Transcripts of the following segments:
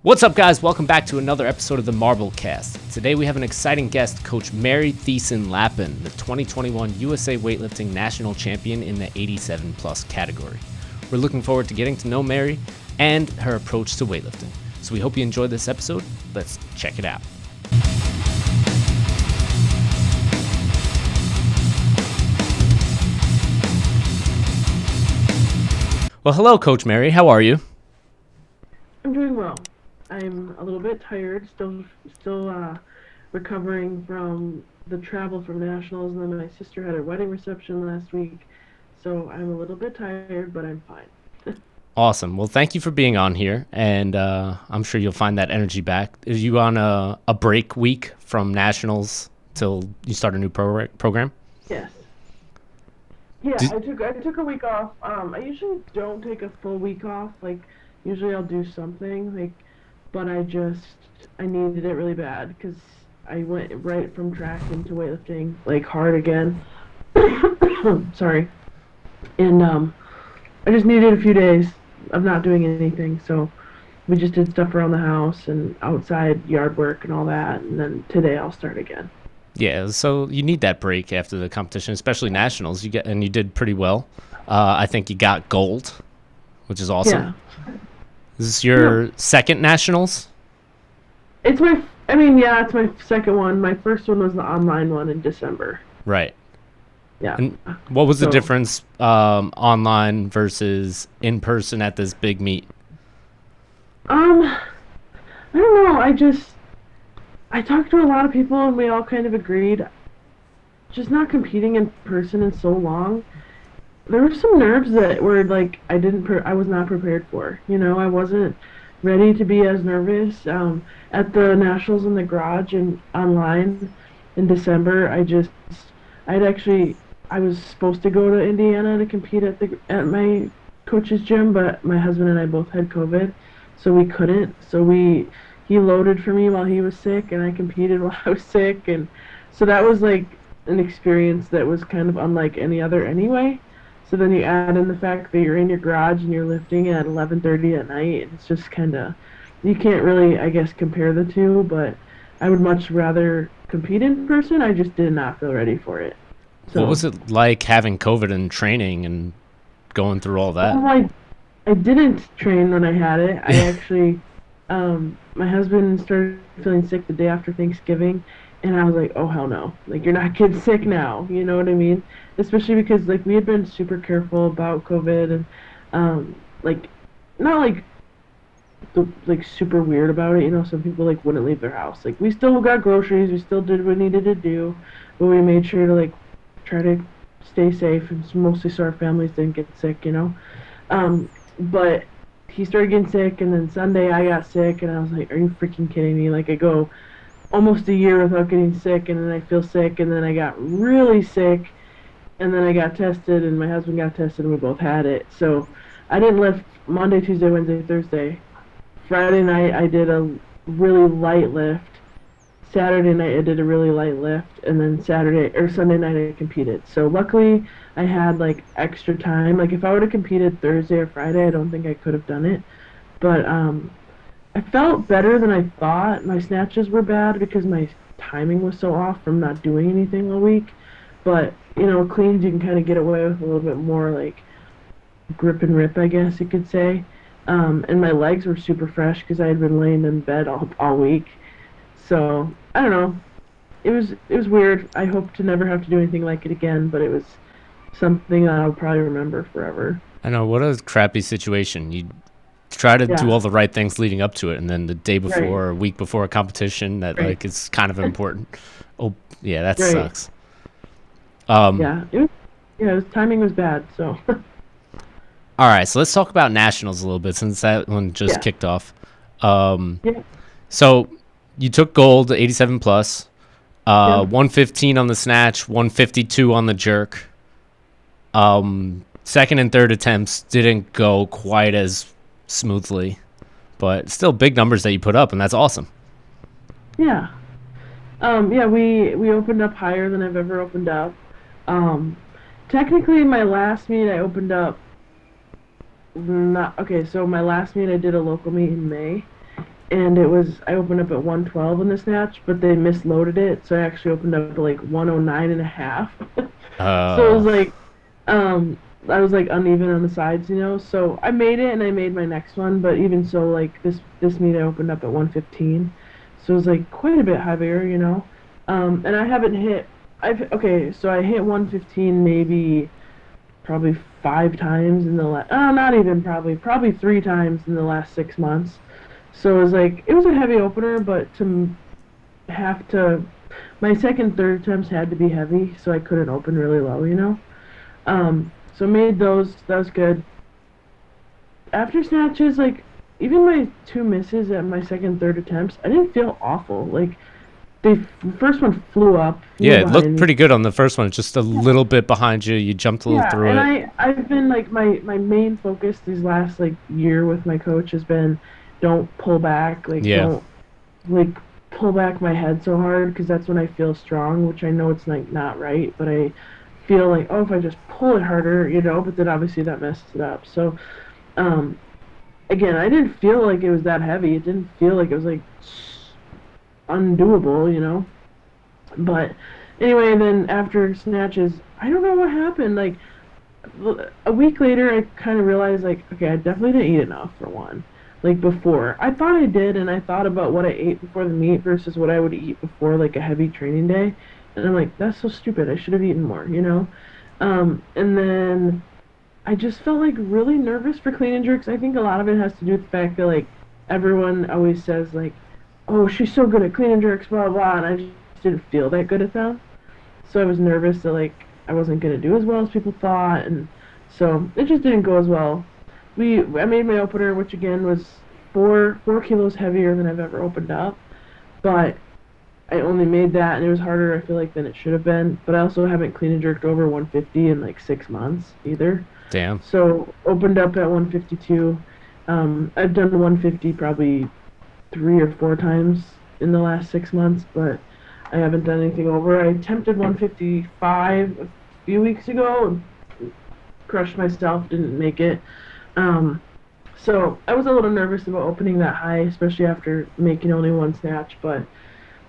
What's up, guys? Welcome back to another episode of the MarbleCast. Today we have an exciting guest, Coach Mary Theisen Lappen, the 2021 USA Weightlifting National Champion in the 87 plus category. We're looking forward to getting to know Mary and her approach to weightlifting. So we hope you enjoyed this episode. Let's check it out. Well, hello, Coach Mary. How are you? I'm doing well. I'm a little bit tired, still recovering from the travel from nationals, and then my sister had her wedding reception last week, so I'm a little bit tired, but I'm fine. Awesome. Well, thank you for being on here, and I'm sure you'll find that energy back. Are you on a break week from nationals till you start a new program? Yes. Yeah, I took a week off. I usually don't take a full week off. Like, usually I'll do something, but I needed it really bad because I went right from track into weightlifting, hard again. Sorry. And I just needed a few days of not doing anything, so we just did stuff around the house and outside yard work and all that, and then today I'll start again. Yeah, so you need that break after the competition, especially nationals. You did pretty well. I think you got gold, which is awesome. Yeah. Is this your second nationals? It's my second one. My first one was the online one in December. Right. Yeah. And what was the difference online versus in person at this big meet? I don't know. I talked to a lot of people and we all kind of agreed, just not competing in person in so long. There were some nerves that were I was not prepared for. I wasn't ready to be as nervous. At the nationals in the garage and online in December, I was supposed to go to Indiana to compete at my coach's gym, but my husband and I both had COVID, so we couldn't. So he loaded for me while he was sick, and I competed while I was sick, and so that was an experience that was kind of unlike any other anyway. So then you add in the fact that you're in your garage and you're lifting at 11:30 at night. It's just kind of, you can't really, I guess, compare the two, but I would much rather compete in person. I just did not feel ready for it. So, what was it like having COVID and training and going through all that? Well, I didn't train when I had it. I actually, my husband started feeling sick the day after Thanksgiving, and I was like, oh, hell no. You're not getting sick now. You know what I mean? Especially because, we had been super careful about COVID and, not super weird about it. Some people, wouldn't leave their house. We still got groceries. We still did what we needed to do. But we made sure to, try to stay safe, and mostly so our families didn't get sick, But he started getting sick, and then Sunday I got sick, and I was like, are you freaking kidding me? I go almost a year without getting sick, and then I feel sick, and then I got really sick, and then I got tested, and my husband got tested, and we both had it. So I didn't lift Monday, Tuesday, Wednesday, Thursday. Friday night I did a really light lift. Saturday night I did a really light lift, and then Sunday night I competed. So luckily I had extra time. If I would have competed Thursday or Friday, I don't think I could have done it. But I felt better than I thought. My snatches were bad because my timing was so off from not doing anything all week. But, cleans you can kind of get away with a little bit more, grip and rip, I guess you could say. And my legs were super fresh because I had been laying in bed all week. So, I don't know. It was weird. I hope to never have to do anything like it again, but it was something that I'll probably remember forever. I know. What a crappy situation. You try to do all the right things leading up to it, and then the day before or a week before a competition that is kind of important. Oh, yeah, that sucks. Timing was bad, so. All right, so let's talk about nationals a little bit since that one just kicked off. So you took gold, 87 plus, 115 on the snatch, 152 on the jerk. Second and third attempts didn't go quite as smoothly, but still big numbers that you put up, and that's awesome. Yeah. We opened up higher than I've ever opened up. Technically, my last meet I opened up so my last meet I did a local meet in May, and I opened up at 112 in the snatch, but they misloaded it, so I actually opened up at like 109 and a half. So it was Oh, like, I was like uneven on the sides, So I made it, and I made my next one, but even so, like this meet I opened up at 115, so it was like quite a bit heavier. And I haven't hit. Okay, so I hit 115 maybe probably 5 times in the last. Not even probably 3 times in the last 6 months. So it was like it was a heavy opener, but have to my second third attempts had to be heavy, so I couldn't open really low. So made those. That was good. After snatches, like even my 2 misses at my second third attempts, I didn't feel awful. Like the first one flew yeah, it looked behind me. pretty good on the first one. Just a little bit behind you. You jumped a little Yeah, through and it. I've been like my main focus these last like year with my coach has been don't pull back, like Yeah. don't like pull back my head so hard because that's when I feel strong, which I know it's like not right, but I feel like oh if I just pull it harder, but then obviously that messes it up. So um again, I didn't feel like it was that heavy. It didn't feel like it was like undoable. But anyway, then after snatches, I don't know what happened. Like a week later, I kind of realized like, okay, I definitely didn't eat enough for one. Like before, I thought I did, and I thought about what I ate before the meet versus what I would eat before like a heavy training day, and I'm like, that's so stupid. I should have eaten more. And then I just felt like really nervous for clean and jerks. I think a lot of it has to do with the fact that like everyone always says like, "Oh, she's so good at clean and jerks," blah blah, and I just didn't feel that good at them. So I was nervous that like I wasn't gonna do as well as people thought, and so it just didn't go as well. I made my opener, which again was 4 kilos heavier than I've ever opened up, but I only made that, and it was harder I feel like than it should have been. But I also haven't clean and jerked over 150 in like 6 months either. Damn. So opened up at 152. I've done 150 probably 3 or 4 times in the last 6 months, but I haven't done anything over. I attempted 155 a few weeks ago and crushed myself, didn't make it. So I was a little nervous about opening that high, especially after making only one snatch, but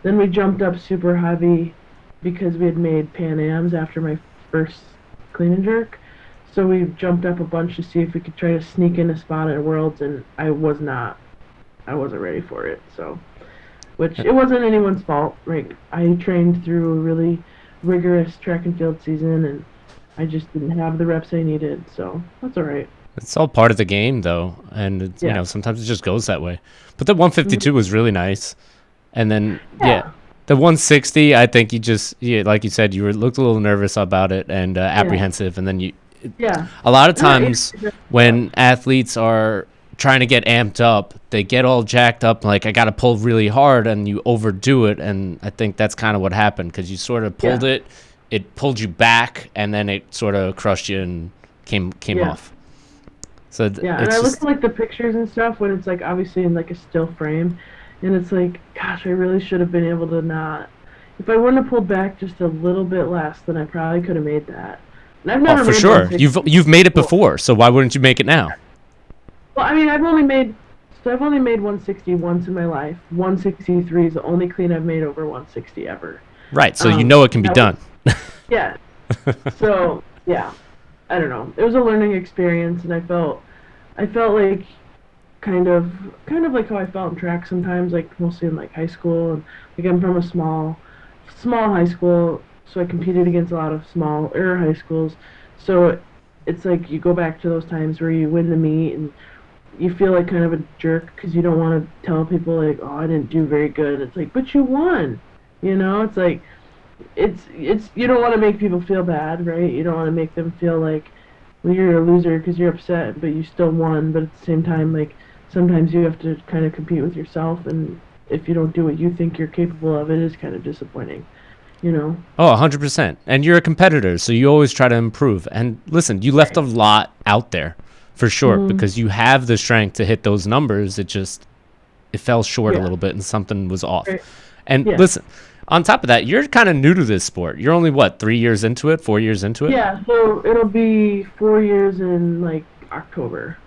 then we jumped up super heavy because we had made Pan Ams after my first clean and jerk. So we jumped up a bunch to see if we could try to sneak in a spot at Worlds, and I wasn't ready for it. So, which it wasn't anyone's fault, right? I trained through a really rigorous track and field season, and I just didn't have the reps I needed. So that's all right. It's all part of the game, though, and it's, Yeah. sometimes it just goes that way. But the 152 was really nice, and then Yeah. the 160, I think like you said, you looked a little nervous about it and apprehensive, and then Yeah. a lot of No, times when athletes are trying to get amped up, they get all jacked up, like I got to pull really hard, and you overdo it, and I think that's kind of what happened because you sort of pulled it pulled you back, and then it sort of crushed you and came Yeah. off. So Yeah, and I look at like the pictures and stuff when it's like obviously in like a still frame, and it's like, gosh, I really should have been able to not. If I wouldn't have pulled back just a little bit less, then I probably could have made that. And I've never oh, for made sure. 160 You've made it before, so why wouldn't you make it now? Well, I mean, I've only made 160 once in my life. 163 is the only clean I've made over 160 ever. Right, so you know it can be that done. Yeah. So yeah, I don't know. It was a learning experience, and I felt like kind of like how I felt in track sometimes, like mostly in like high school. And like I'm from a small high school, so I competed against a lot of smaller high schools. So it's like you go back to those times where you win the meet and you feel like kind of a jerk because you don't want to tell people like, oh, I didn't do very good. It's like, but you won. It's like it's you don't want to make people feel bad, right? You don't want to make them feel like, well, you're a loser because you're upset, but you still won. But at the same time, like sometimes you have to kind of compete with yourself, and if you don't do what you think you're capable of, it is kind of disappointing. Oh, 100%. And you're a competitor, so you always try to improve. And listen, you left a lot out there for sure because you have the strength to hit those numbers. It fell short a little bit and something was off. Right. And listen, on top of that, you're kind of new to this sport. You're only, 3 years into it, 4 years into it? Yeah, so it'll be 4 years in like October.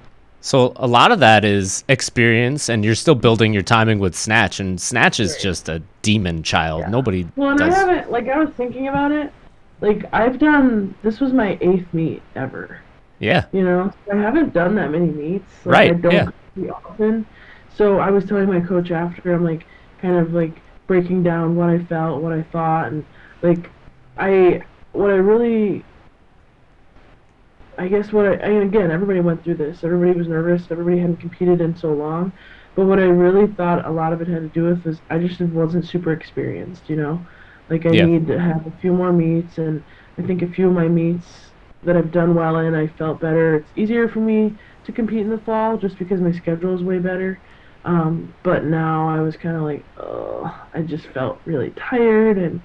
So a lot of that is experience, and you're still building your timing with snatch, and snatch is just a demon child. Yeah. Nobody Well, and I does. haven't, like, I was thinking about it. Like, this was my 8th meet ever. Yeah. You know, I haven't done that many meets. Like, I Right. don't Yeah. compete often. So I was telling my coach after, I'm like, kind of like breaking down what I felt, what I thought, and like, what I really, I guess again, everybody went through this. Everybody was nervous. Everybody hadn't competed in so long. But what I really thought a lot of it had to do with was I just wasn't super experienced, you know? Like, I Yeah. need to have a few more meets, and I think a few of my meets that I've done well in, I felt better. It's easier for me to compete in the fall just because my schedule is way better. But now I was kind of like, oh, I just felt really tired and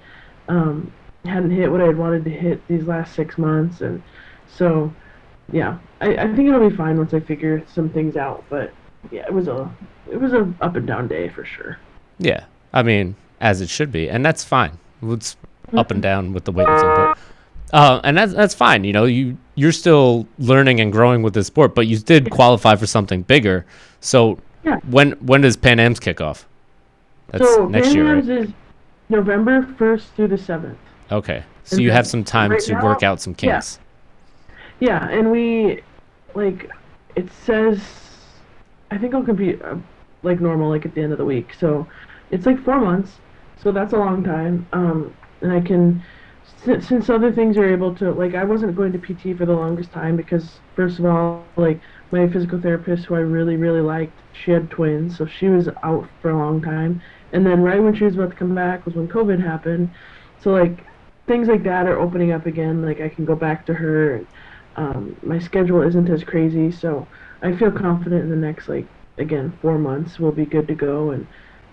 hadn't hit what I had wanted to hit these last 6 months. And so, yeah, I think it'll be fine once I figure some things out. But yeah, it was a up and down day for sure. Yeah. I mean, as it should be, and that's fine. It's up and down with the weightlifting, but and that's fine. You know, you're still learning and growing with this sport, but you did qualify for something bigger. So Yeah. when does Pan Am's kick off? That's So next year, Pan right? Am's is November 1st through the 7th. Okay. So And you then have some time right to now- work out some yeah. kinks. Yeah, and it says, I think I'll compete like normal, like at the end of the week. So it's like 4 months, so that's a long time. And I can, since other things are able to, like, I wasn't going to PT for the longest time because, first of all, like, my physical therapist, who I really, really liked, she had twins, so she was out for a long time. And then right when she was about to come back was when COVID happened. So, like, things like that are opening up again. Like, I can go back to her. My schedule isn't as crazy, so I feel confident in the next, like, again, 4 months we'll be good to go, and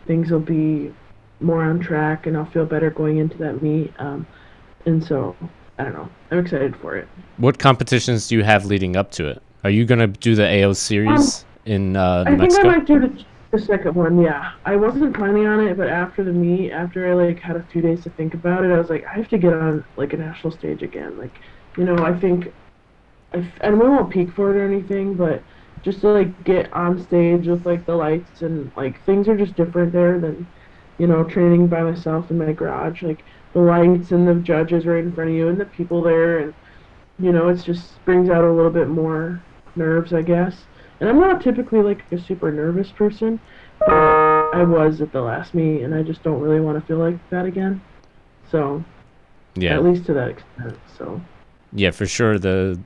things will be more on track, and I'll feel better going into that meet. And so, I don't know. I'm excited for it. What competitions do you have leading up to it? Are you gonna do the AO series in New I think Mexico? I might do the second one, yeah. I wasn't planning on it, but after the meet, after I, like, had a few days to think about it, I was like, I have to get on, like, a national stage again. Like, you know, I think, and we won't peak for it or anything, but just to, like, get on stage with, like, the lights and, like, things are just different there than, you know, training by myself in my garage. Like, the lights and the judges right in front of you and the people there, and, you know, it just brings out a little bit more nerves, I guess. And I'm not typically, like, a super nervous person, but I was at the last meet, and I just don't really want to feel like that again. So, Yeah. at least to that extent, so. Yeah, for sure. The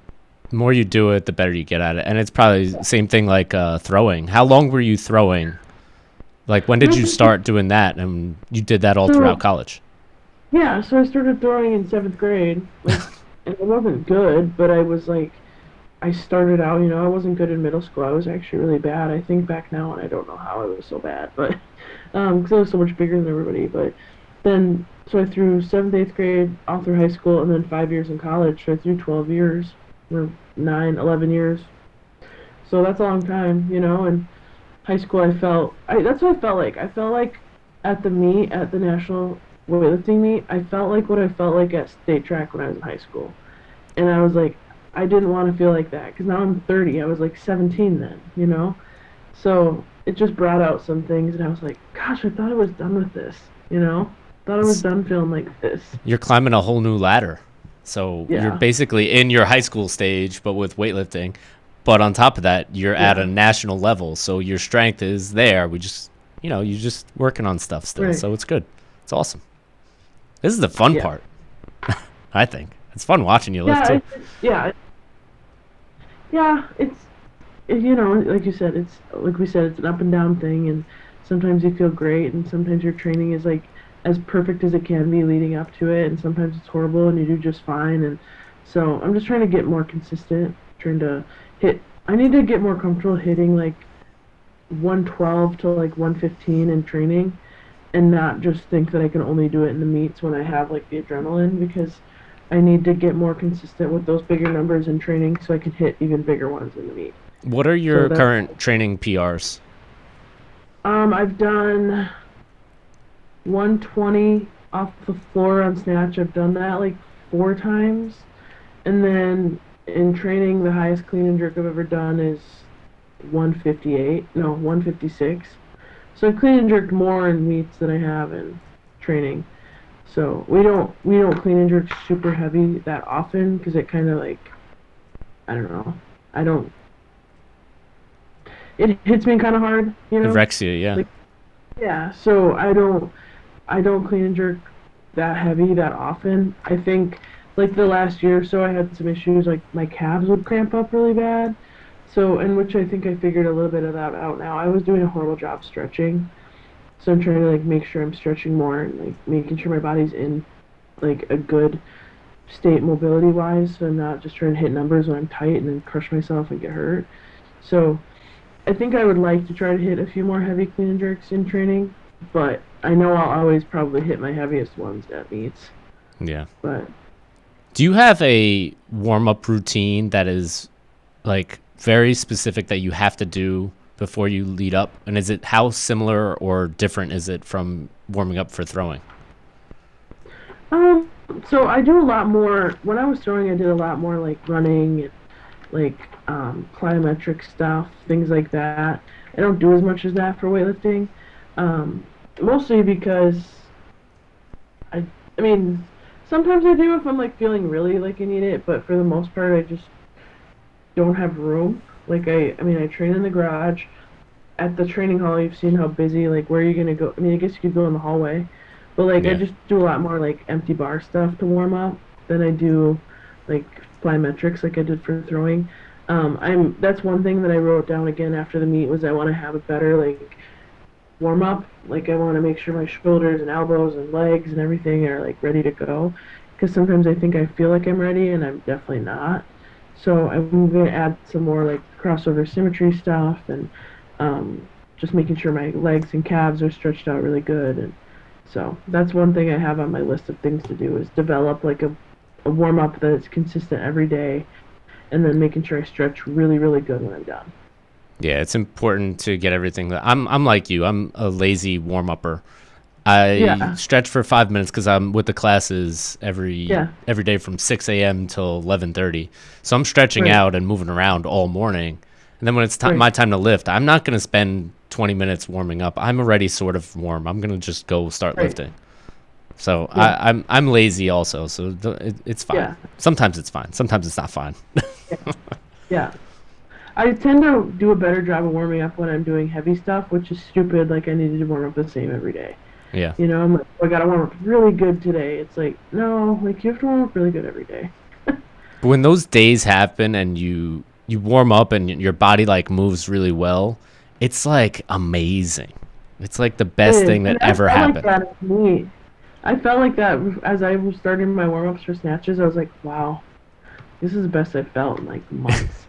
more you do it, the better you get at it. And it's probably the same thing like throwing. How long were you throwing? Like, when did you start doing that? And you did that all throughout college? Yeah, so I started throwing in 7th grade, like, and I wasn't good, but I was, like, I started out, you know, I wasn't good in middle school. I was actually really bad. I think back now, and I don't know how I was so bad, but, because I was so much bigger than everybody. But then, so I threw 7th, 8th grade, all through high school, and then 5 years in college. So I threw 12 years, or 9, 11 years. So that's a long time, you know, and high school that's what I felt like. I felt like at the meet, at the national weightlifting meet, I felt like what I felt like at state track when I was in high school. And I was like, I didn't want to feel like that, because now I'm 30. I was like 17 then, you know? So it just brought out some things, and I was like, gosh, I thought I was done with this, you know? Thought I was done feeling like this. You're climbing a whole new ladder. So Yeah. you're basically in your high school stage, but with weightlifting. But on top of that, you're at a national level. So your strength is there. We just, you know, you're just working on stuff still. Right. So it's good. It's awesome. This is the fun part, I think. It's fun watching you lift, too. It's, you know, like you said, it's, like we said, it's an up and down thing, and sometimes you feel great, and sometimes your training is, like, as perfect as it can be leading up to it, and sometimes it's horrible, and you do just fine, and so I'm just trying to get more consistent, I need to get more comfortable hitting, like, 112 to, like, 115 in training, and not just think that I can only do it in the meets when I have, like, the adrenaline, because I need to get more consistent with those bigger numbers in training so I can hit even bigger ones in the meet. What are your current training PRs? I've done 120 off the floor on snatch. I've done that like 4 times. And then in training, the highest clean and jerk I've ever done is 158, no, 156. So I clean and jerked more in meets than I have in training. So we don't clean and jerk super heavy that often because it kind of like, I don't know. I don't. It hits me kind of hard, you It know. wrecks you, yeah. Like, yeah. So I don't clean and jerk that heavy that often. I think like the last year or so I had some issues like my calves would cramp up really bad. So in which I think I figured a little bit of that out now. I was doing a horrible job stretching. So I'm trying to like make sure I'm stretching more and like making sure my body's in like a good state mobility wise, so I'm not just trying to hit numbers when I'm tight and then crush myself and get hurt. So I think I would like to try to hit a few more heavy clean and jerks in training, but I know I'll always probably hit my heaviest ones at meets. Yeah. But Do you have a warm-up routine that is like very specific that you have to do before you lead up? And is it how similar or different is it from warming up for throwing? um, so I do a lot more. When I was throwing, I did a lot more like running and like plyometric stuff, things like that. I don't do as much as that for weightlifting, um, mostly because I I mean sometimes I do if I'm like feeling really like I need it, but for the most part I just don't have room. Like I mean I train in the garage. At the training hall, you've seen how busy. Like where are you gonna go? I mean I guess you could go in the hallway, but like I Yeah. just do a lot more like empty bar stuff to warm up than I do like plyometrics like I did for throwing. That's one thing that I wrote down again after the meet was I want to have a better like warm up. Like I want to make sure my shoulders and elbows and legs and everything are like ready to go. Because sometimes I think I feel like I'm ready and I'm definitely not. So I'm gonna add some more like crossover symmetry stuff and just making sure my legs and calves are stretched out really good. And so that's one thing I have on my list of things to do is develop like a warm up that's consistent every day, and then making sure I stretch really really good when I'm done. Yeah, it's important to get everything. I'm like you. I'm a lazy warm-upper. I Yeah, stretch for 5 minutes because I'm with the classes yeah, every day from 6 a.m. till 11:30. So I'm stretching right, out and moving around all morning. And then when it's right, my time to lift, I'm not going to spend 20 minutes warming up. I'm already sort of warm. I'm going to just go start right, lifting. So yeah, I'm lazy also. So it's fine. yeah, Sometimes it's fine. Sometimes it's not fine. yeah, yeah. I tend to do a better job of warming up when I'm doing heavy stuff, which is stupid. Like I need to warm up the same every day. Yeah. You know, I'm like, "Oh, I gotta warm up really good today." It's like, no, like you have to warm up really good every day. But when those days happen and you warm up and your body like moves really well, it's like amazing. It's like the It best is, thing that and I ever felt like happened. that at me. I felt like that as I was starting my warm ups for snatches. I was like, wow, this is the best I've felt in like months.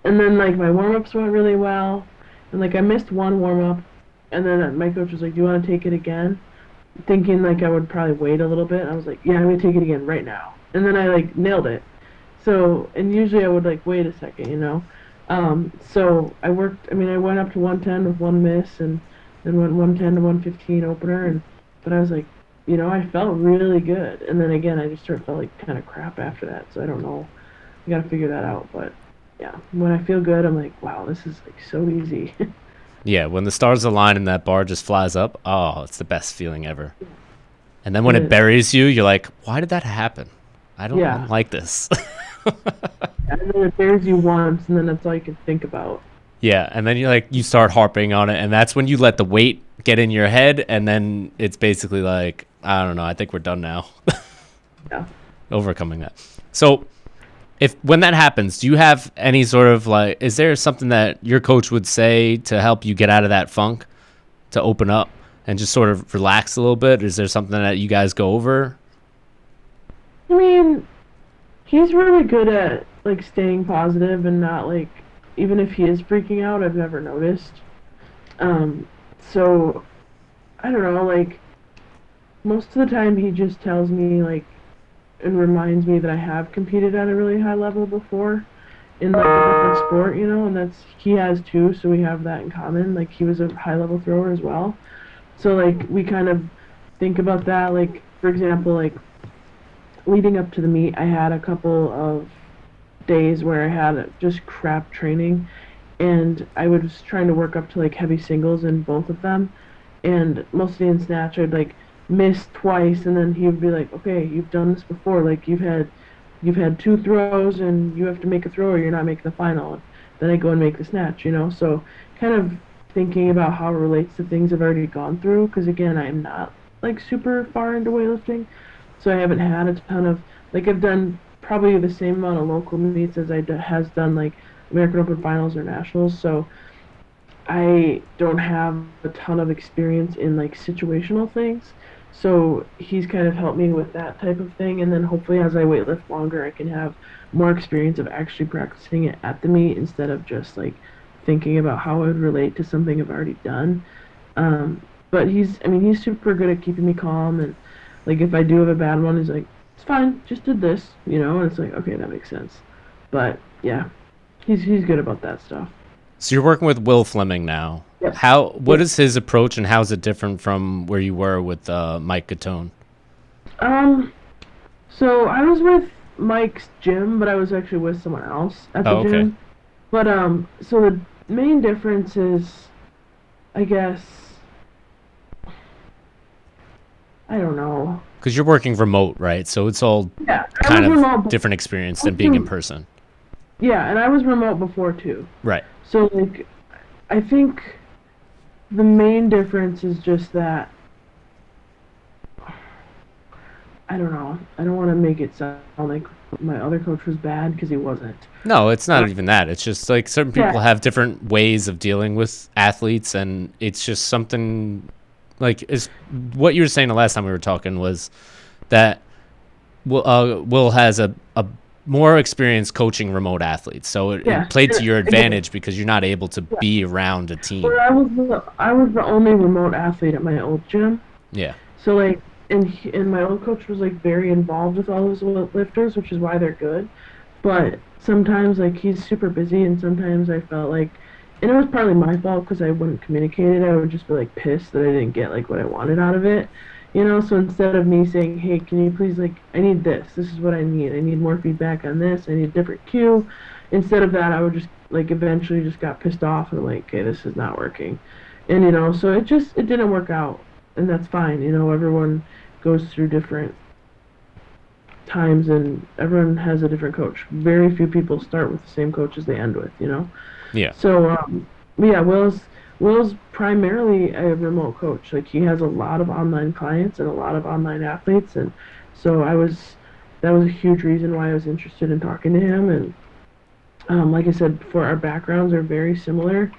And then like my warm ups went really well, and like I missed one warm up, and then my coach was like, "Do you want to take it again?" Thinking like I would probably wait a little bit. I was like, "Yeah, I'm gonna take it again right now," and then I like nailed it. So and usually I would like wait a second, you know. So I worked. I mean, I went up to 110 with one miss, and then went 110 to 115 opener, and but I was like, you know, I felt really good, and then again I just sort of felt like kind of crap after that. So I don't know. I gotta figure that out, but yeah, when I feel good, I'm like, wow, this is like so easy. Yeah, when the stars align and that bar just flies up, oh, it's the best feeling ever. And then when It it is. buries you, you're like, why did that happen? I don't Yeah. like this. And then it bears you once, and then that's all you can think about. Yeah, and then you start harping on it, and that's when you let the weight get in your head, and then it's basically like, I don't know, I think we're done now. Yeah. Overcoming that. So if when that happens, do you have any sort of like, is there something that your coach would say to help you get out of that funk, to open up and just sort of relax a little bit? Is there something that you guys go over? I mean, he's really good at like staying positive and not like, even if he is freaking out, I've never noticed. Um, so I don't know, like most of the time he just tells me like and reminds me that I have competed at a really high level before in like a different sport, you know, and that's he has too, so we have that in common. Like he was a high level thrower as well. So like we kind of think about that. Like for example, like leading up to the meet, I had a couple of days where I had just crap training, and I was trying to work up to like heavy singles in both of them, and mostly in snatch I'd like miss twice, and then he would be like, okay, you've done this before, like you've had two throws and you have to make a throw or you're not making the final. Then I go and make the snatch, so kind of thinking about how it relates to things I've already gone through, because again, I'm not like super far into weightlifting, so I haven't had a ton of, like, I've done probably the same amount of local meets as has done like American Open finals or nationals, so I don't have a ton of experience in like situational things. So he's kind of helped me with that type of thing, and then hopefully as I weightlift longer, I can have more experience of actually practicing it at the meet instead of just like thinking about how it would relate to something I've already done. But he's super good at keeping me calm, and like if I do have a bad one, he's like, it's fine, just did this, and it's like, okay, that makes sense. But yeah, he's good about that stuff. So you're working with Will Fleming now. Yep. What is his approach, and how is it different from where you were with Mike Gatone? So I was with Mike's gym, but I was actually with someone else at the gym. But so the main difference is, I guess, I don't know. Because you're working remote, right? So it's all kind of different experience than being in person. Yeah, and I was remote before too. Right. So like, I think the main difference is just that, I don't know. I don't want to make it sound like my other coach was bad, because he wasn't. No, it's not even that. It's just like certain people have different ways of dealing with athletes, and it's just something like, is what you were saying the last time we were talking was that Will has a more experience coaching remote athletes, so it played to your advantage because you're not able to be around a team. Well, I was the only remote athlete at my old gym. Yeah. So like, and my old coach was like very involved with all those lifters, which is why they're good. But sometimes like he's super busy, and sometimes I felt like, and it was partly my fault because I wouldn't communicate it. I would just be like pissed that I didn't get like what I wanted out of it. So instead of me saying, hey, can you please, like, I need this is what I need more feedback on this, I need a different cue, instead of that, I would just, like, eventually just got pissed off and like, okay, this is not working. And, so it didn't work out, and that's fine. Everyone goes through different times, and everyone has a different coach. Very few people start with the same coach as they end with, Yeah. So, yeah, Will's primarily a remote coach. Like, he has a lot of online clients and a lot of online athletes, and so that was a huge reason why I was interested in talking to him. And like I said before, our backgrounds are very similar.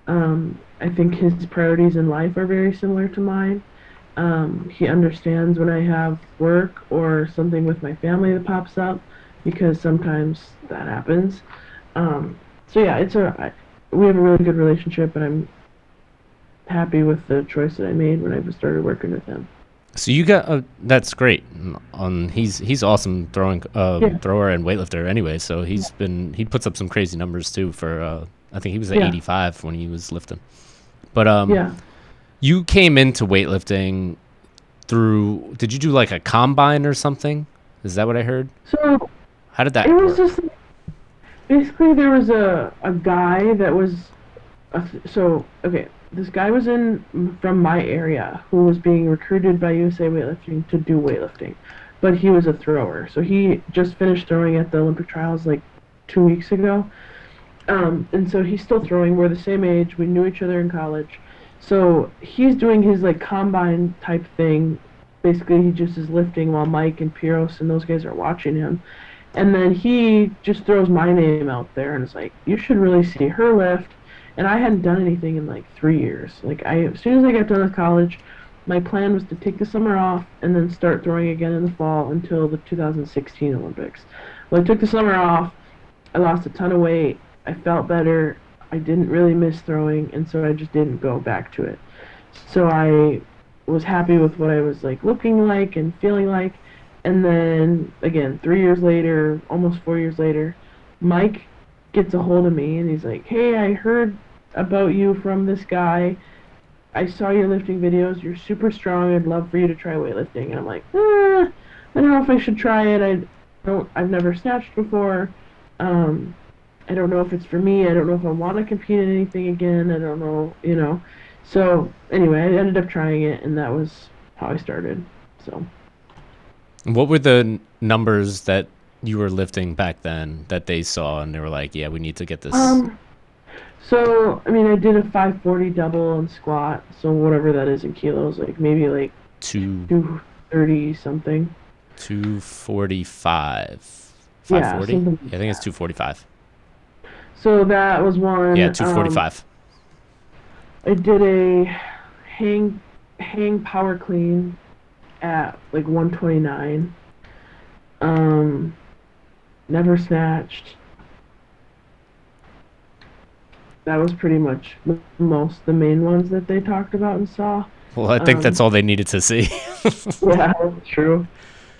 I think his priorities in life are very similar to mine. He understands when I have work or something with my family that pops up, because sometimes that happens. So yeah, we have a really good relationship, and I'm happy with the choice that I made when I started working with him. So you got that's great. He's awesome thrower and weightlifter anyway. So he puts up some crazy numbers too. For I think he was at 85 when he was lifting. But you came into weightlifting through. Did you do like a combine or something? Is that what I heard? So how did that it work? was just basically there was a guy that was this guy was from my area who was being recruited by USA Weightlifting to do weightlifting, but he was a thrower. So he just finished throwing at the Olympic trials like 2 weeks ago, and so he's still throwing. We're the same age. We knew each other in college. So he's doing his like combine type thing. Basically, he just is lifting while Mike and Piros and those guys are watching him. And then he just throws my name out there and is like, you should really see her lift. And I hadn't done anything in like 3 years. Like, as soon as I got done with college, my plan was to take the summer off and then start throwing again in the fall until the 2016 Olympics. Well, I took the summer off. I lost a ton of weight. I felt better. I didn't really miss throwing, and so I just didn't go back to it. So I was happy with what I was like looking like and feeling like. And then again, 3 years later, almost 4 years later, Mike gets a hold of me and he's like, hey, I heard about you from this guy. I saw your lifting videos. You're super strong. I'd love for you to try weightlifting. And I'm like, I don't know if I should try it. I've never snatched before. I don't know if it's for me. I don't know if I want to compete in anything again. I don't know, you know. So anyway, I ended up trying it, and that was how I started. So. What were the numbers that you were lifting back then that they saw and they were like, yeah, we need to get this So I mean, I did a 540 double and squat. So whatever that is in kilos, like maybe like to 230 something. 245, Yeah, 540. something Yeah, like I think it's that. 245. So that was one. Yeah, 245. I did a hang power clean at like 129. Um, Never snatched. That was pretty much the main ones that they talked about and saw. Well, I think that's all they needed to see. Yeah, that's true.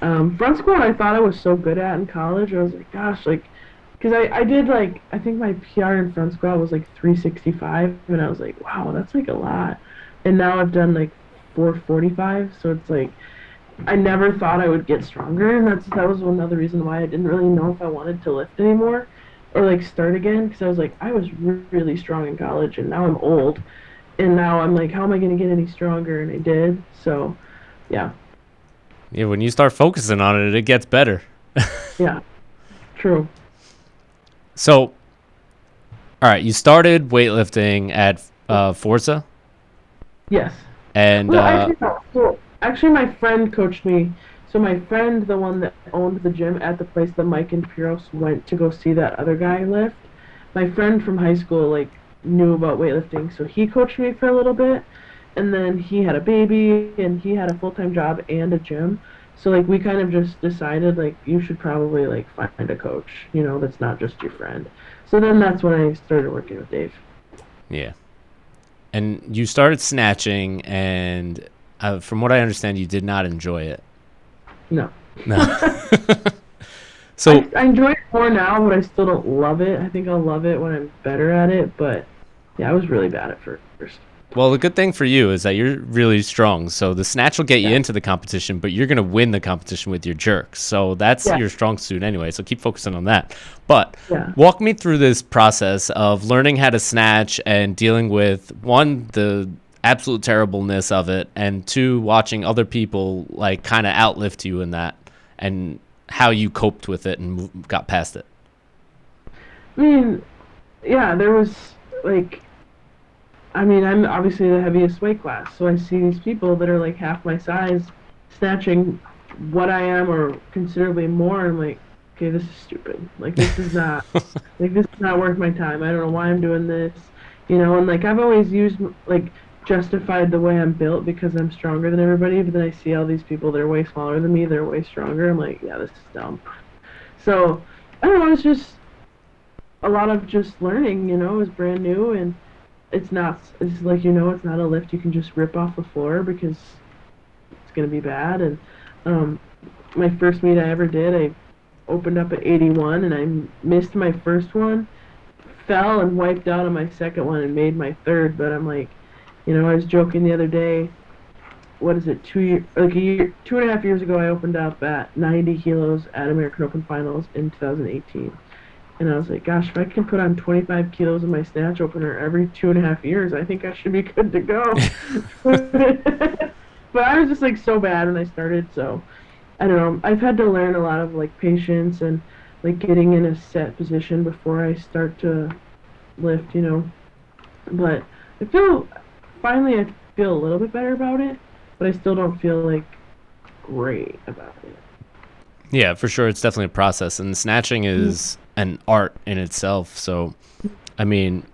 Front squat I thought I was so good at in college. I was like, gosh, like, because I did like, I think my PR in front squat was like 365, and I was like, wow, that's like a lot. And now I've done like 445, so it's like, I never thought I would get stronger, and that was another reason why I didn't really know if I wanted to lift anymore or like start again, because I was like, I was really strong in college, and now I'm old, and now I'm like, how am I going to get any stronger? And I did, so yeah. Yeah, when you start focusing on it, it gets better. Yeah, true. So, all right, you started weightlifting at Forza, Yes. and Well, actually, no. So, actually, my friend coached me. So my friend, the one that owned the gym at the place that Mike and Piros went to go see that other guy lift, my friend from high school, like, knew about weightlifting, so he coached me for a little bit, and then he had a baby, and he had a full-time job and a gym. So, like, we kind of just decided, like, you should probably, like, find a coach, you know, that's not just your friend. So then that's when I started working with Dave. yeah, and you started snatching, and from what I understand, you did not enjoy it. No. No. So I enjoy it more now, but I still don't love it. I think I'll love it when I'm better at it, but yeah, I was really bad at first. well, the good thing for you is that you're really strong. So the snatch will get you Yeah. into the competition, but you're going to win the competition with your jerk. So that's Yeah. your strong suit anyway. So keep focusing on that. But Yeah. walk me through this process of learning how to snatch and dealing with, one, the absolute terribleness of it, and two, watching other people like kind of outlift you in that, and how you coped with it and got past it. I mean, yeah, there was like, I mean, I'm obviously the heaviest weight class, so I see these people that are like half my size snatching what I am or considerably more. I'm like, okay, this is stupid. Like, this is not, like, this is not worth my time. I don't know why I'm doing this, you know. And like, I've always used like justified the way I'm built because I'm stronger than everybody. But then I see all these people that are way smaller than me, they're way stronger. I'm like, yeah, this is dumb. So I don't know. It's just a lot of just learning, you know. It's brand new, and it's like, you know, it's not a lift you can just rip off the floor because it's gonna be bad. And um, my first meet I ever did, I opened up at 81, and I missed my first one, fell and wiped out on my second one, and made my third. But I'm like, you know, I was joking the other day. What is it? 2.5 years ago, I opened up at 90 kilos at American Open Finals in 2018. And I was like, gosh, if I can put on 25 kilos in my snatch opener every 2.5 years, I think I should be good to go. But I was just like so bad when I started, so I don't know. I've had to learn a lot of like patience and like getting in a set position before I start to lift, you know. But finally I feel a little bit better about it, but I still don't feel like great about it. Yeah, for sure. It's definitely a process, and snatching is an art in itself. So, I mean,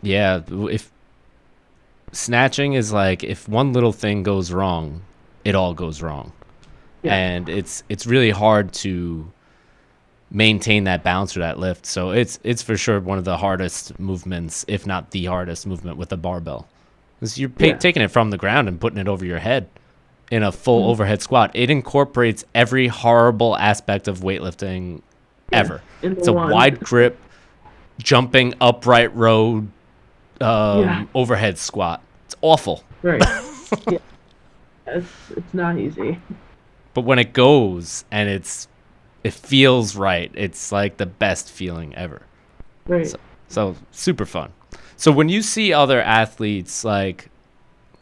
yeah, if snatching is like, if one little thing goes wrong, it all goes wrong. Yeah. And it's really hard to maintain that bounce or that lift. So it's for sure one of the hardest movements, if not the hardest movement with a barbell. Because you're taking it from the ground and putting it over your head in a full overhead squat. It incorporates every horrible aspect of weightlifting ever. It's a wide grip, jumping upright row, overhead squat. It's awful. Right. Yeah. It's not easy. But when it goes and it feels right, it's like the best feeling ever. Right. So super fun. So when you see other athletes like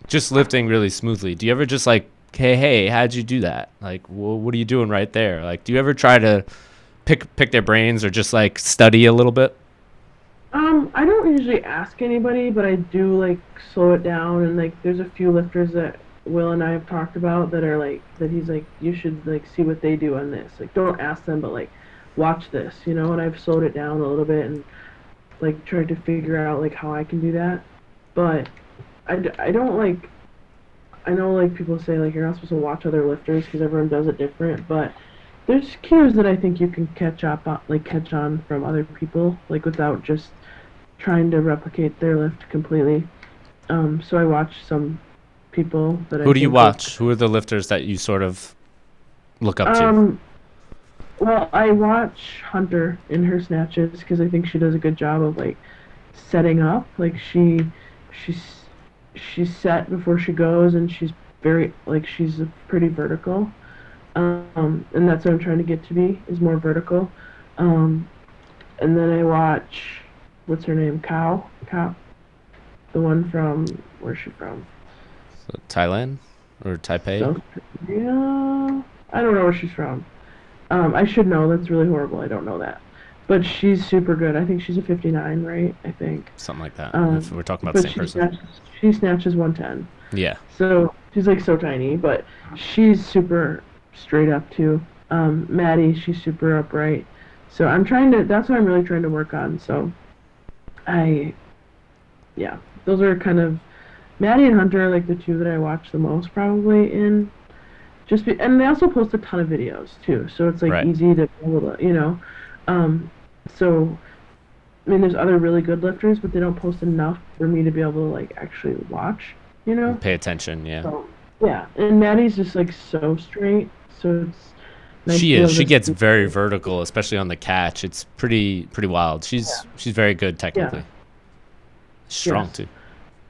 just lifting really smoothly, do you ever just like, hey, how'd you do that? Like, what are you doing right there? Like, do you ever try to pick their brains or just like study a little bit? I don't usually ask anybody, but I do like slow it down, and like there's a few lifters that Will and I have talked about that are like that he's like you should like see what they do on this. Like don't ask them, but like watch this, you know. And I've slowed it down a little bit and like tried to figure out like how I can do that. But I don't like I know like people say like you're not supposed to watch other lifters because everyone does it different, but there's cues that I think you can catch on from other people like without just trying to replicate their lift completely. So I watch some people that I Who do you think watch? Who are the lifters that you sort of look up to? Well, I watch Hunter in her snatches because I think she does a good job of like setting up. Like she's she's set before she goes, and she's very like she's pretty vertical. And that's what I'm trying to get to be is more vertical. And then I watch what's her name, Cow, the one from where's she from? So Thailand or Taipei? South Korea. I don't know where she's from. I should know. That's really horrible. I don't know that. But she's super good. I think she's a 59, right? I think. Something like that. If we're talking about the same person. She snatches 110. Yeah. So she's like so tiny, but she's super straight up too. Maddie, she's super upright. So that's what I'm really trying to work on. So those are kind of, Maddie and Hunter are like the two that I watch the most probably and they also post a ton of videos too. So it's like easy to be able to, you know, so, I mean, there's other really good lifters, but they don't post enough for me to be able to, like, actually watch, you know? Pay attention, yeah. So, yeah, and Maddie's just, like, so straight, so it's nice. She gets very vertical, especially on the catch. It's pretty wild. She's very good technically. Yeah. Strong, too.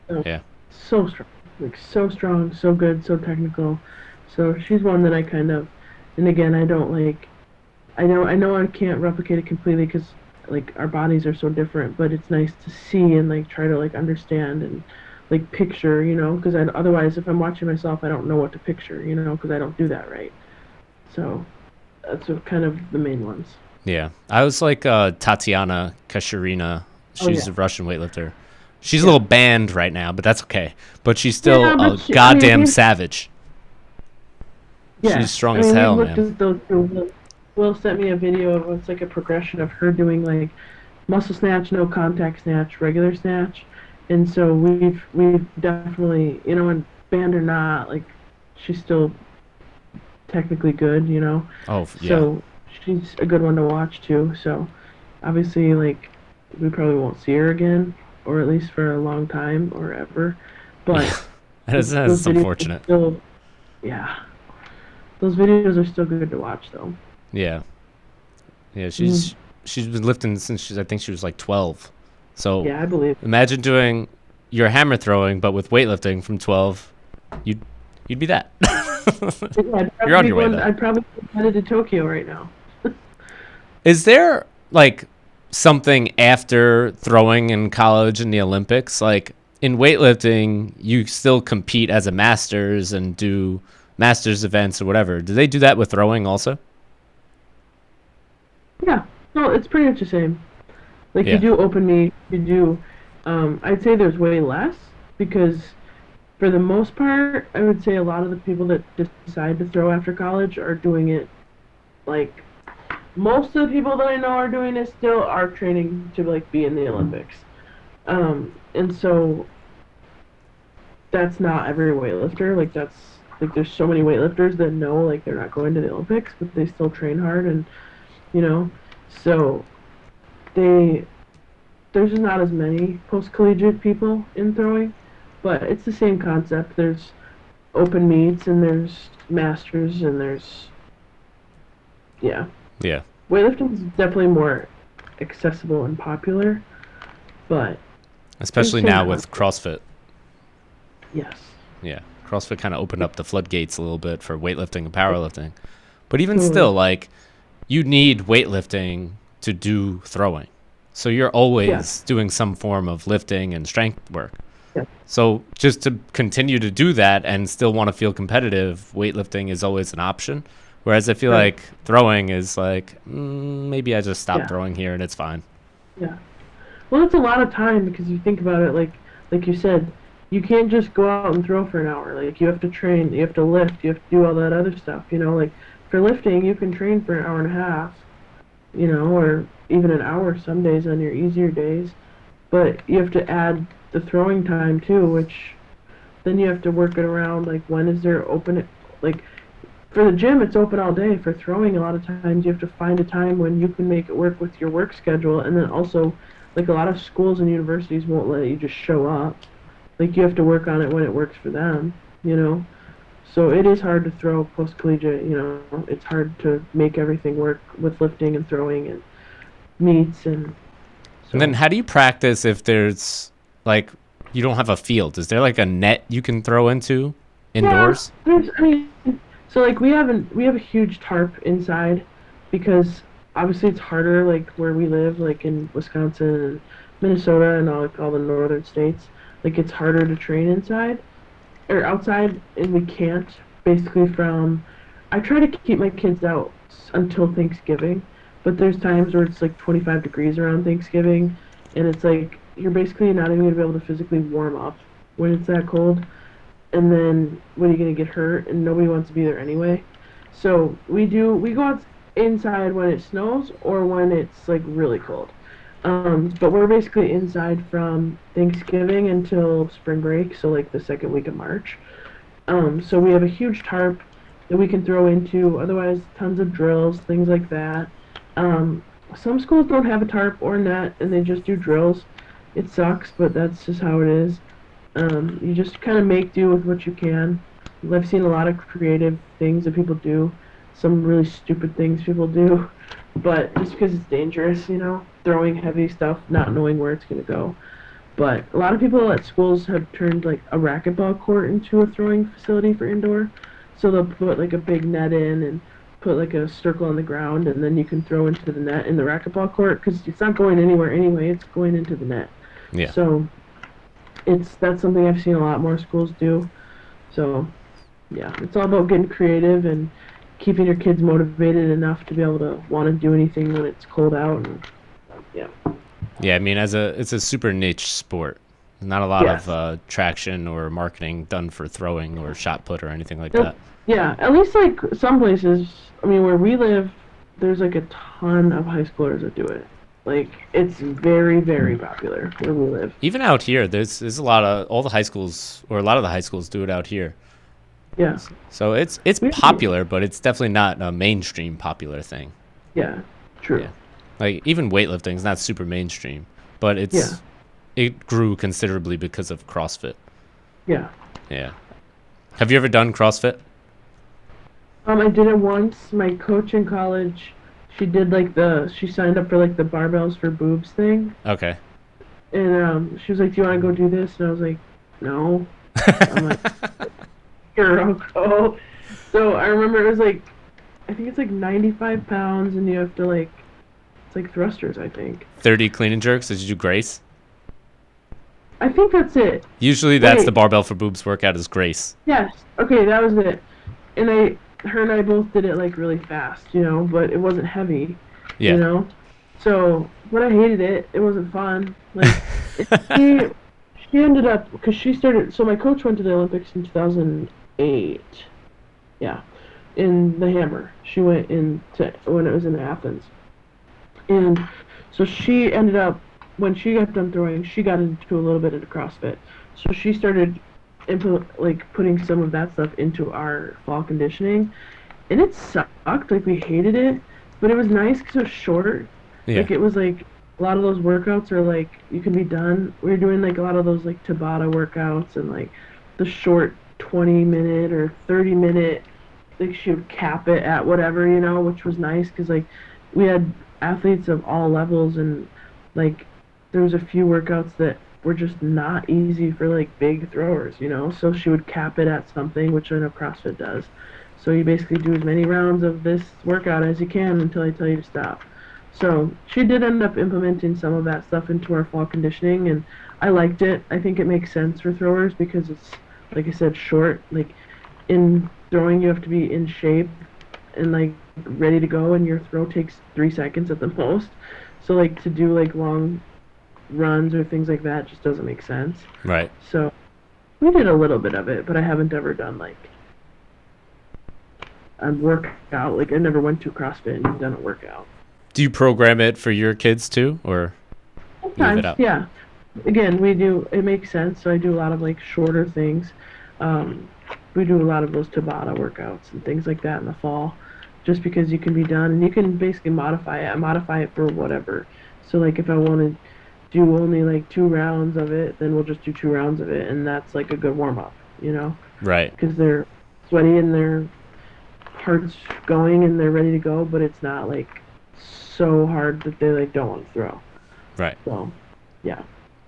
So, yeah. So strong. Like, so strong, so good, so technical. So she's one that I kind of, and again, I don't, like, I know I can't replicate it completely because like our bodies are so different, but it's nice to see and like try to like understand and like picture, you know, because otherwise if I'm watching myself I don't know what to picture, you know, because I don't do that right. So that's kind of the main ones. Yeah, I was like Tatiana Kasharina. She's a Russian weightlifter. She's a little banned right now, but that's okay. But she's still a goddamn savage. Yeah, she's strong as hell, man. Will sent me a video of what's like a progression of her doing like muscle snatch, no contact snatch, regular snatch, and so we've definitely, you know, and banned or not, like she's still technically good, you know. Oh yeah. So she's a good one to watch too. So obviously, like we probably won't see her again, or at least for a long time or ever. But that's unfortunate. Yeah, those videos are still good to watch though. Yeah, she's been lifting since I think she was like 12. So yeah, I believe. Imagine doing your hammer throwing, but with weightlifting from 12. You'd be that. You're on your way. I'd probably be headed to Tokyo right now. Is there like something after throwing in college and the Olympics? Like in weightlifting, you still compete as a masters and do masters events or whatever. Do they do that with throwing also? Yeah, no, it's pretty much the same. Like you do open meet, you do. I'd say there's way less because, for the most part, I would say a lot of the people that decide to throw after college are doing it. Like most of the people that I know are doing it still are training to like be in the Olympics, and so that's not every weightlifter. Like that's like there's so many weightlifters that know like they're not going to the Olympics, but they still train hard and. You know, so there's just not as many post-collegiate people in throwing, but it's the same concept. There's open meets and there's masters and there's weightlifting is definitely more accessible and popular, but especially now with CrossFit. Yes. Yeah, CrossFit kind of opened up the floodgates a little bit for weightlifting and powerlifting, but even still, like. You need weightlifting to do throwing. So you're always doing some form of lifting and strength work. Yeah. So just to continue to do that and still want to feel competitive, weightlifting is always an option. Whereas I feel like throwing is like, maybe I just stop throwing here and it's fine. Yeah. Well, it's a lot of time because you think about it, like you said, you can't just go out and throw for an hour. Like, you have to train, you have to lift, you have to do all that other stuff, you know? Like, for lifting, you can train for an hour and a half, you know, or even an hour some days on your easier days. But you have to add the throwing time, too, which then you have to work it around, like, when is there open, like, for the gym, it's open all day. For throwing, a lot of times you have to find a time when you can make it work with your work schedule, and then also, like, a lot of schools and universities won't let you just show up. Like, you have to work on it when it works for them, you know? So it is hard to throw post-collegiate, you know? It's hard to make everything work with lifting and throwing and meets and... So. And then how do you practice if there's, like, you don't have a field? Is there, like, a net you can throw into indoors? Yeah, so, like, we have a huge tarp inside because obviously it's harder, like, where we live, like, in Wisconsin and Minnesota and all the northern states. Like, it's harder to train inside or outside, and we can't, basically I try to keep my kids out until Thanksgiving, but there's times where it's, like, 25 degrees around Thanksgiving, and it's, like, you're basically not even going to be able to physically warm up when it's that cold. And then when are you going to get hurt? And nobody wants to be there anyway. So we go out inside when it snows or when it's like really cold. But we're basically inside from Thanksgiving until spring break, so like the second week of March. So we have a huge tarp that we can throw into. Otherwise, tons of drills, things like that. Some schools don't have a tarp or net, and they just do drills. It sucks, but that's just how it is. You just kind of make do with what you can. I've seen a lot of creative things that people do, some really stupid things people do, but just because it's dangerous, you know, throwing heavy stuff, not knowing where it's going to go. But a lot of people at schools have turned like a racquetball court into a throwing facility for indoor, so they'll put like a big net in and put like a circle on the ground, and then you can throw into the net in the racquetball court because it's not going anywhere anyway, it's going into the net. Yeah. So that's something I've seen a lot more schools do. So, yeah, it's all about getting creative and keeping your kids motivated enough to be able to want to do anything when it's cold out. And, yeah. Yeah, I mean, it's a super niche sport. Not a lot of traction or marketing done for throwing or shot put or anything like that. Yeah, at least like some places, I mean, where we live, there's like a ton of high schoolers that do it. Like, it's very, very popular where we live. Even out here, there's a lot of all the high schools, or a lot of the high schools do it out here. Yeah. So it's popular, but it's definitely not a mainstream popular thing. Yeah, true. Yeah. Like, even weightlifting is not super mainstream, but it grew considerably because of CrossFit. Yeah. Yeah. Have you ever done CrossFit? I did it once. My coach in college, she signed up for like the barbells for boobs thing. Okay. And she was like, "Do you want to go do this?" And I was like, "No." I'm like, "Here, I'll go." So I remember it was like, I think it's like 95 pounds, and you have to like, it's like thrusters, I think. 30 clean and jerks. Did you do Grace? I think that's it. Usually that's the barbell for boobs workout is Grace. Yes. Okay, that was it. And her and I both did it like really fast, you know, but it wasn't heavy, you know. So, but I hated it. It wasn't fun. Like, she ended up, because she started, so my coach went to the Olympics in 2008. Yeah, in the hammer. She went when it was in Athens. And so she ended up, when she got done throwing, she got into a little bit into CrossFit. So she started putting some of that stuff into our fall conditioning, and it sucked. Like, we hated it, but it was nice because it was short. Like, it was like a lot of those workouts are like you can be done. We were doing like a lot of those like Tabata workouts and like the short 20-minute or 30-minute. Like, she would cap it at whatever, you know, which was nice because like we had athletes of all levels, and like there was a few workouts that were just not easy for like big throwers, you know. So she would cap it at something, which I know CrossFit does. So you basically do as many rounds of this workout as you can until I tell you to stop. So she did end up implementing some of that stuff into our fall conditioning, and I liked it. I think it makes sense for throwers because it's, like I said, short. Like in throwing, you have to be in shape and like ready to go, and your throw takes 3 seconds at the most. So like to do like long runs or things like that just doesn't make sense. Right. So we did a little bit of it, but I haven't ever done like a workout. Like I never went to CrossFit and done a workout. Do you program it for your kids too, or leave it up? Yeah. Again, we do. It makes sense. So I do a lot of like shorter things. We do a lot of those Tabata workouts and things like that in the fall, just because you can be done and you can basically modify it. I modify it for whatever. So like if I want to do only like 2 rounds of it, then we'll just do 2 rounds of it, and that's like a good warm up, you know? Right. Because they're sweaty and their heart's going and they're ready to go, but it's not like so hard that they like don't want to throw. Right. So, yeah.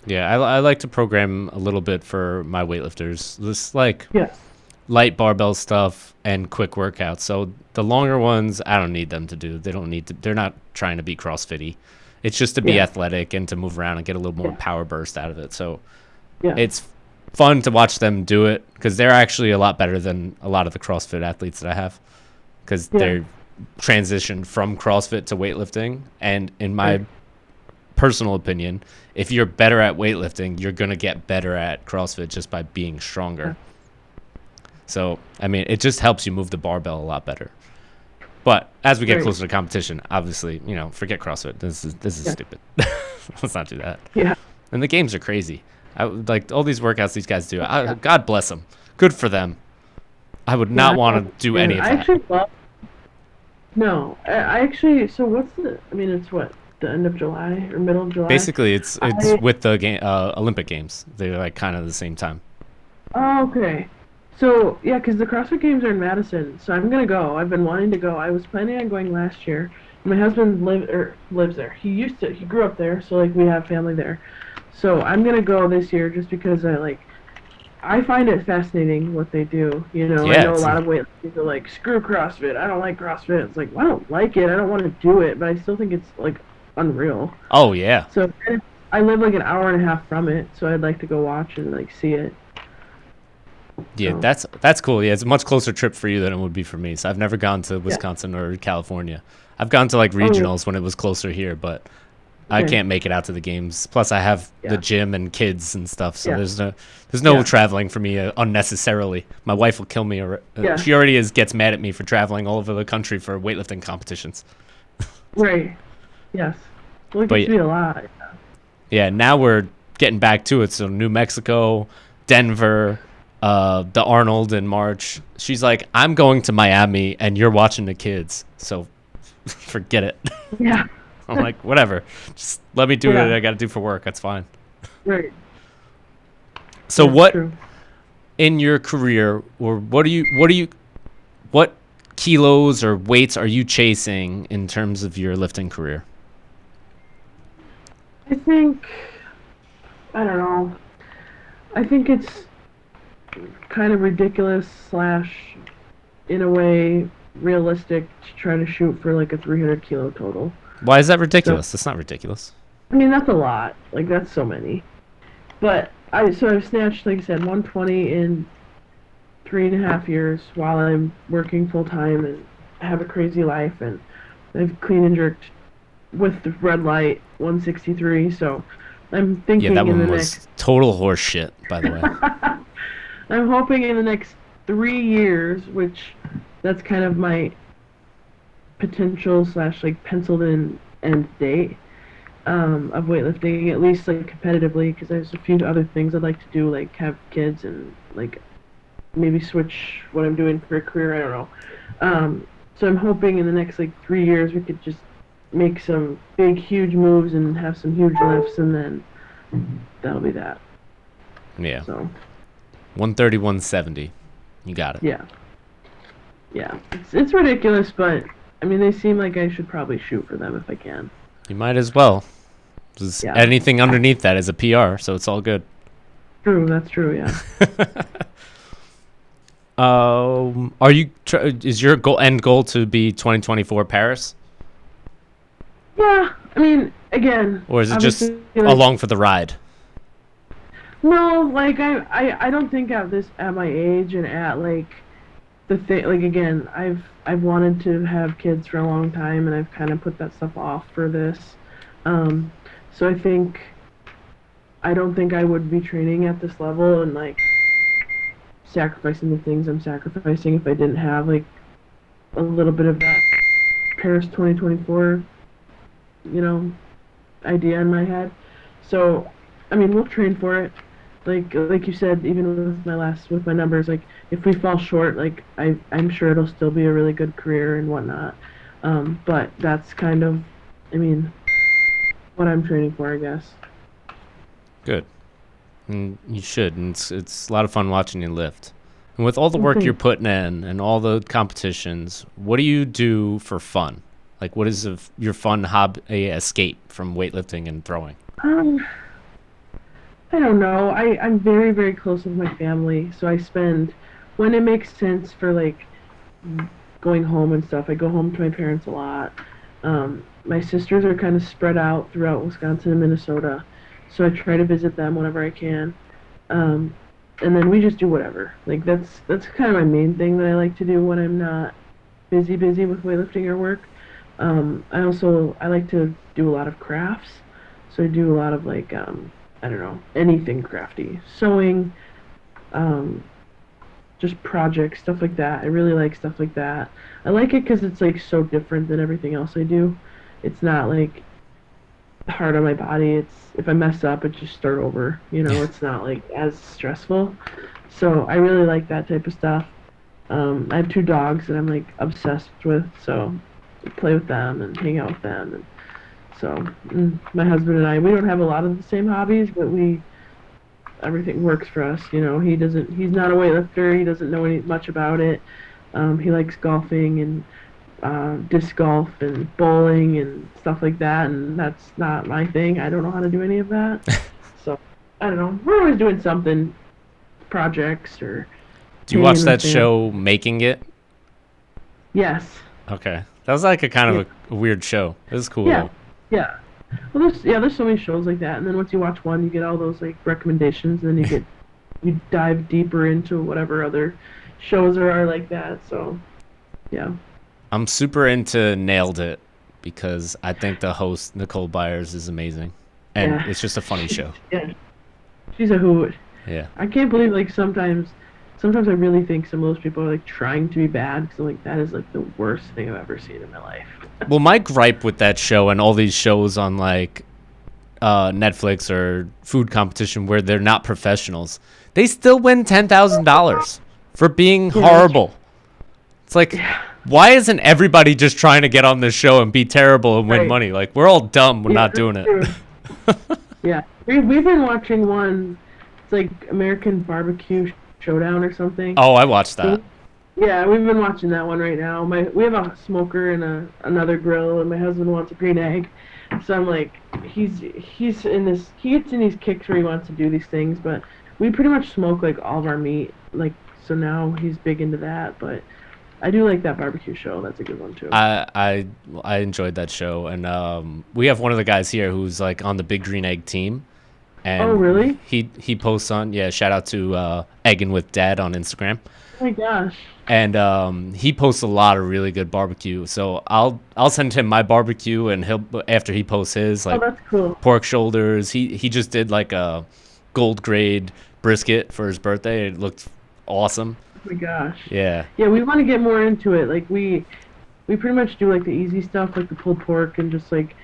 Yeah, I like to program a little bit for my weightlifters. This like Yes. light barbell stuff and quick workouts. So the longer ones, I don't need them to do. They don't need to. They're not trying to be CrossFitty. It's just to be athletic and to move around and get a little more power burst out of it. So it's fun to watch them do it because they're actually a lot better than a lot of the CrossFit athletes that I have because they're transitioned from CrossFit to weightlifting. And in my personal opinion, if you're better at weightlifting, you're going to get better at CrossFit just by being stronger. So, I mean, it just helps you move the barbell a lot better. But as we get closer to competition, obviously, you know, forget CrossFit. This is stupid. Let's not do that. Yeah. And the games are crazy. Like all these workouts these guys do. God bless them. Good for them. I would not want to do any of that. I actually love. No, I actually. So what's the? I mean, it's what, the end of July or middle of July. Basically, it's with the Olympic Games. They're like kind of the same time. Oh, okay. So yeah, because the CrossFit Games are in Madison, so I'm gonna go. I've been wanting to go. I was planning on going last year. My husband lives there. He grew up there, so like we have family there. So I'm gonna go this year just because I find it fascinating what they do. You know, I know a lot of weightlifters are like, screw CrossFit. I don't like CrossFit. It's like, well, I don't like it. I don't want to do it, but I still think it's like unreal. Oh yeah. So I live like an hour and a half from it, so I'd like to go watch and like see it. Yeah, that's cool. Yeah, it's a much closer trip for you than it would be for me. So I've never gone to Wisconsin or California. I've gone to like regionals when it was closer here, but I can't make it out to the games. Plus, I have the gym and kids and stuff, so there's no traveling for me unnecessarily. My wife will kill me. She already gets mad at me for traveling all over the country for weightlifting competitions. Right. Yes. Well, it gets to be a lot. Yeah. Now we're getting back to it. So New Mexico, Denver. The Arnold in March. She's like, I'm going to Miami and you're watching the kids, so forget it. Yeah. I'm like, whatever. Just let me do what I got to do for work. That's fine. Right. So what in your career, or what kilos or weights are you chasing in terms of your lifting career? I think, I don't know. I think it's kind of ridiculous / in a way realistic to try to shoot for like a 300 kilo total. Why is that ridiculous? That's not ridiculous. I mean, that's a lot. Like, that's so many. But I've snatched, like I said, 120 in 3.5 years while I'm working full time and have a crazy life, and I've clean and jerked with the red light 163. So I'm thinking that one was total horse shit, by the way. I'm hoping in the next 3 years, which that's kind of my potential / like penciled in end date of weightlifting, at least like competitively, because there's a few other things I'd like to do, like have kids and like maybe switch what I'm doing for a career. I don't know. So I'm hoping in the next like 3 years we could just make some big, huge moves and have some huge lifts, and then that'll be that. Yeah. So. 130, 170. You got it. Yeah. Yeah. It's ridiculous, but I mean, they seem like I should probably shoot for them if I can. You might as well. Anything underneath that is a PR, so it's all good. True. That's true. Yeah. Are you? Is your end goal to be 2024 Paris? Yeah, I mean, again, Or is it just obviously, like, along for the ride? no, like I don't think at my age and at like the thing, like again, I've wanted to have kids for a long time, and I've kind of put that stuff off for this. Um, so I don't think I would be training at this level and like sacrificing the things I'm sacrificing if I didn't have like a little bit of that Paris 2024, you know, idea in my head. So, I mean, we'll train for it. Like you said, even with my numbers, like if we fall short, like I'm sure it'll still be a really good career and whatnot. But that's kind of, I mean, what I'm training for, I guess. Good. And you should. And it's a lot of fun watching you lift. And with all the work Thanks. you're putting in and all the competitions, what do you do for fun? Like, what is your fun hobby escape from weightlifting and throwing? Um, I don't know. I'm very, very close with my family, so I spend, when it makes sense for like going home and stuff, I go home to my parents a lot. My sisters are kind of spread out throughout Wisconsin and Minnesota, so I try to visit them whenever I can. Um, and then we just do whatever. Like that's kind of my main thing that I like to do when I'm not busy with weightlifting or work. I like to do a lot of crafts, so I do a lot of like I don't know, anything crafty, sewing, um, just projects, stuff like that. I really like stuff like that. I like it because it's like so different than everything else I do. It's not like hard on my body. It's if I mess up, I just start over. You know, it's not like as stressful. So I really like that type of stuff. I have two dogs that I'm like obsessed with, so I play with them and hang out with them. And so my husband and I, we don't have a lot of the same hobbies, but everything works for us. You know, he's not a weightlifter. He doesn't know much about it. He likes golfing and disc golf and bowling and stuff like that, and that's not my thing. I don't know how to do any of that. So I don't know. We're always doing something, projects or. Do you watch that show, Making It? Yes. Okay. That was like a kind of a weird show. It was cool. Yeah. Though. Yeah. Well, there's so many shows like that, and then once you watch one, you get all those like recommendations, and then you dive deeper into whatever other shows there are like that. So, yeah. I'm super into Nailed It because I think the host Nicole Byers is amazing, and it's just a funny show. Yeah. She's a hoot. Yeah. I can't believe like sometimes I really think some of those people are like trying to be bad because like that is like the worst thing I've ever seen in my life. Well, my gripe with that show and all these shows on like Netflix or food competition where they're not professionals, they still win $10,000 for being horrible. It's like, why isn't everybody just trying to get on this show and be terrible and win money? Like, we're all dumb. We're not doing it. Yeah, we've been watching one. It's like American Barbecue Showdown or something. Oh, I watched that. Yeah, we've been watching that one right now. We have a smoker and another grill, and my husband wants a green egg. So I'm like, he gets in these kicks where he wants to do these things, but we pretty much smoke like all of our meat. Like, so now he's big into that. But I do like that barbecue show. That's a good one too. I enjoyed that show, and we have one of the guys here who's like on the Big Green Egg team. And oh, really? He posts on, shout out to Eggin' with Dad on Instagram. Oh my gosh. And he posts a lot of really good barbecue. So I'll send him my barbecue, and he'll after he posts his like that's cool. Pork shoulders. He just did like a gold grade brisket for his birthday. It looked awesome. Oh my gosh. Yeah. Yeah, we want to get more into it. Like we pretty much do like the easy stuff, like the pulled pork and just like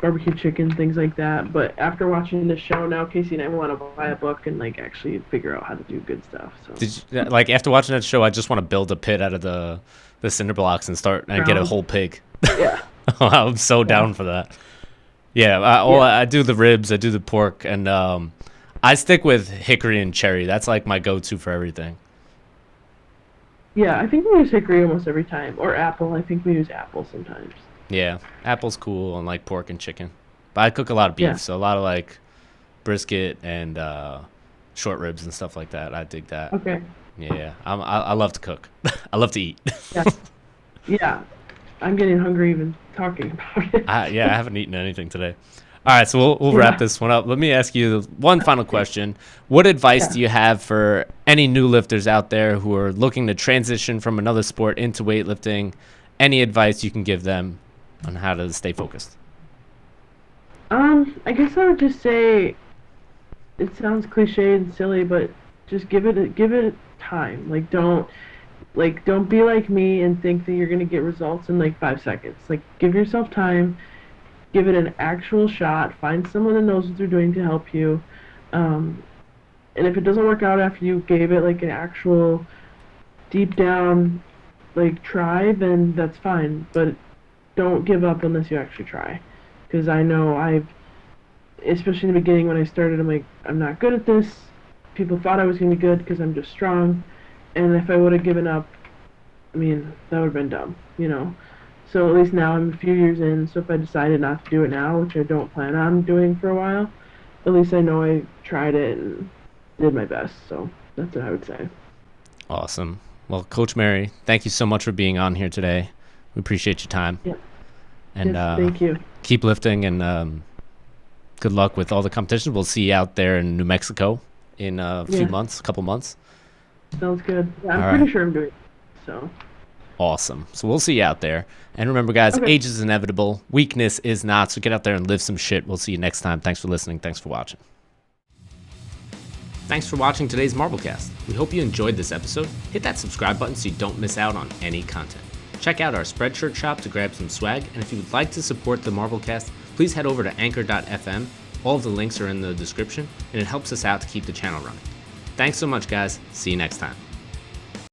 barbecue chicken, things like that. But after watching this show now, Casey and I want to buy a book and like actually figure out how to do good stuff. So Did you, like after watching that show, I just want to build a pit out of the cinder blocks and get a whole pig. Yeah. I'm so down for that. Yeah, I do the ribs, I do the pork, and I stick with hickory and cherry. That's like my go-to for everything. Yeah, I think we use hickory almost every time, or apple. I think we use apple sometimes. Yeah, apple's cool on like pork and chicken. But I cook a lot of beef, so a lot of like brisket and short ribs and stuff like that. I dig that. Okay. Yeah, I love to cook. I love to eat. Yeah. Yeah. I'm getting hungry even talking about it. Yeah, I haven't eaten anything today. All right, so we'll wrap this one up. Let me ask you one final question. What advice do you have for any new lifters out there who are looking to transition from another sport into weightlifting? Any advice you can give them on how to stay focused? I guess I would just say, it sounds cliche and silly, but just give it time. Like don't be like me and think that you're gonna get results in like 5 seconds. Like give yourself time, give it an actual shot. Find someone that knows what they're doing to help you. And if it doesn't work out after you gave it like an actual deep down like try, then that's fine. But don't give up unless you actually try. Because I know especially in the beginning when I started, I'm like, I'm not good at this. People thought I was going to be good because I'm just strong. And if I would have given up, I mean, that would have been dumb, you know. So at least now I'm a few years in, so if I decided not to do it now, which I don't plan on doing for a while, at least I know I tried it and did my best. So that's what I would say. Awesome. Well, Coach Mary, thank you so much for being on here today. We appreciate your time. Yeah. And yes, thank you. Keep lifting, and good luck with all the competitions. We'll see you out there in New Mexico in a couple months. Sounds good. Yeah, I'm pretty sure I'm doing it, so. Awesome. So we'll see you out there. And remember, guys, age is inevitable. Weakness is not. So get out there and live some shit. We'll see you next time. Thanks for listening. Thanks for watching. Thanks for watching today's MarbleCast. We hope you enjoyed this episode. Hit that subscribe button so you don't miss out on any content. Check out our Spreadshirt shop to grab some swag. And if you would like to support the MarbleCast, please head over to anchor.fm. All of the links are in the description, and it helps us out to keep the channel running. Thanks so much, guys. See you next time.